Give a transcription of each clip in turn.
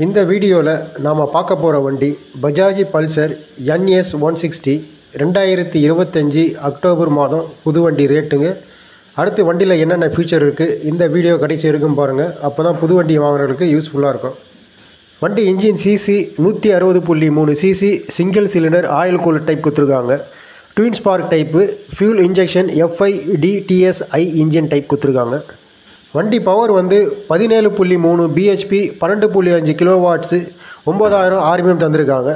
இந்த வீடியோவில் நாம் பார்க்க போகிற வண்டி பஜாஜ் பல்சர் NS 160 2025 அக்டோபர் மாதம் புது வண்டி ரேட்டுங்க. அடுத்து வண்டியில் என்னென்ன ஃபியூச்சர் இருக்குது இந்த வீடியோ கடைசி வரைக்கும் பாருங்கள். அப்போ தான் புது வண்டி வாங்குறவங்களுக்கு யூஸ்ஃபுல்லாக இருக்கும். வண்டி engine CC 160.3 CC single cylinder oil cooler type கொடுத்துருக்காங்க. Twin spark type fuel injection FIDTSI engine type கொடுத்துருக்காங்க. வண்டி பவர் வந்து 17.3 BHP 12.5 கிலோவாட்ஸு 9000 RPM தந்திருக்காங்க.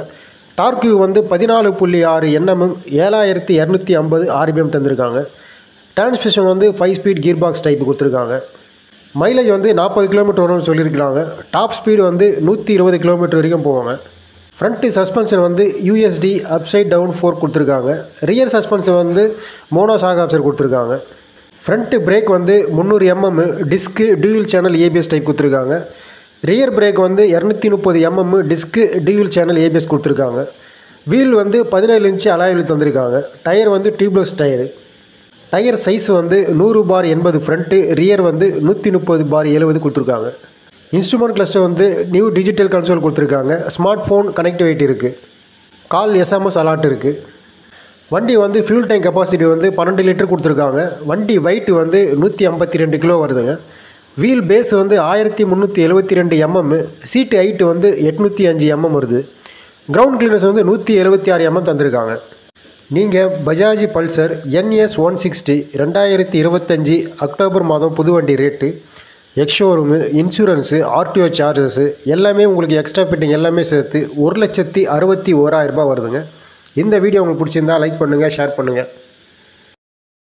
டார்க்யூ வந்து 14.6 Nm 7250 RPM தந்திருக்காங்க. டிரான்ஸ்மிஷன் வந்து 5 ஸ்பீட் கியர் பாக்ஸ் டைப் கொடுத்துருக்காங்க. மைலேஜ் வந்து 40 கிலோமீட்டர் வரும்னு சொல்லியிருக்கிறாங்க. டாப் ஸ்பீடு வந்து 120 கிலோமீட்டர் வரைக்கும் போவாங்க. ஃப்ரண்ட்டு சஸ்பென்ஷன் வந்து USD அப்சைட் டவுன் 4 கொடுத்துருக்காங்க. ரியர் சஸ்பென்ஷன் வந்து மோனோ ஷாக் ஆப்சர் கொடுத்துருக்காங்க. ஃப்ரண்ட்டு பிரேக் வந்து 300 mm disc dual channel ABS type கொடுத்துருக்காங்க. ரியர் பிரேக் வந்து 230 mm disc dual channel ABS கொடுத்துருக்காங்க. வீல் வந்து 17 இன்ச்சு அலாய் வீல் தந்திருக்காங்க. டயர் வந்து டியூப்லெஸ் டயரு. டயர் சைஸ் வந்து 100/80 ஃப்ரண்ட்டு, ரியர் வந்து 130/70 கொடுத்துருக்காங்க. இன்ஸ்ட்ருமெண்ட் கிளஸ்டர் வந்து நியூ டிஜிட்டல் கன்சோல் கொடுத்துருக்காங்க. ஸ்மார்ட் ஃபோன் கனெக்டிவிட்டி இருக்குது. கால் SMS அலாட் இருக்குது. வண்டி வந்து ஃபியூல் டேங்க் கெப்பாசிட்டி வந்து 12 லிட்டர் கொடுத்துருக்காங்க. வண்டி வெயிட் வந்து 152 கிலோ வருதுங்க. வீல் பேஸ் வந்து 1372 mm, சீட்டு ஹைட்டு வந்து 805 mm வருது. கிரவுண்ட் கிளியரன்ஸ் வந்து 176 mm தந்திருக்காங்க. நீங்கள் பஜாஜ் பல்சர் NS 160 2025 அக்டோபர் மாதம் புது வண்டி ரேட்டு, எக்ஸ்ஷோரூமு, இன்சூரன்ஸு, RTO சார்ஜஸ்ஸு எல்லாமே உங்களுக்கு எக்ஸ்ட்ரா ஃபிட்டிங் எல்லாமே சேர்த்து 1,61,1000 ரூபாய் வருதுங்க. இந்த வீடியோ உங்களுக்கு பிடிச்சிருந்தா லைக் பண்ணுங்கள், ஷேர் பண்ணுங்கள்.